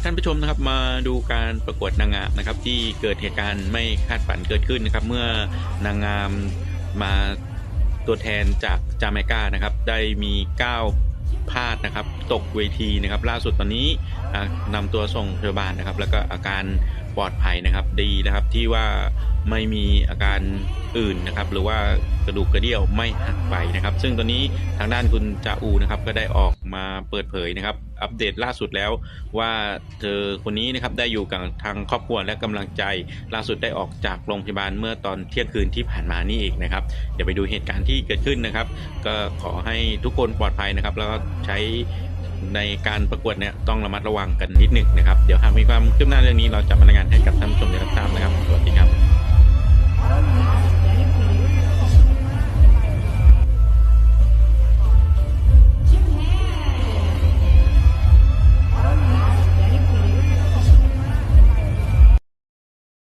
ท่านผู้ชมนะครับมาดูการประกวดนางงามนะครับที่เกิดเหตุการณ์ไม่คาดฝันเกิดขึ้นนะครับเมื่อนางงามมาตัวแทนจากจาเมกานะครับได้มีก้าวพลาดนะครับตกเวทีนะครับล่าสุดตอนนี้นำตัวส่งโรงพยาบาลนะครับแล้วก็อาการปลอดภัยนะครับดีนะครับที่ว่าไม่มีอาการอื่นนะครับหรือว่ากระดูกกระเดี่ยวไม่หักไปนะครับซึ่งตอนนี้ทางด้านคุณจาอูนะครับก็ได้ออกมาเปิดเผยนะครับอัปเดตล่าสุดแล้วว่าเธอคนนี้นะครับได้อยู่กับทางครอบครัวและกำลังใจล่าสุดได้ออกจากโรงพยาบาลเมื่อตอนเที่ยงคืนที่ผ่านมานี่เองนะครับเดี๋ยวไปดูเหตุการณ์ที่เกิดขึ้นนะครับก็ขอให้ทุกคนปลอดภัยนะครับแล้วก็ใช้ในการประกวดเนี่ยต้องระมัดระวังกันนิดหนึ่งนะครับเดี๋ยวหากมีความคืบหน้าเรื่องนี้เราจะรายงานให้กับท่านผู้ชมได้รับทราบนะครับสวัสดีครับ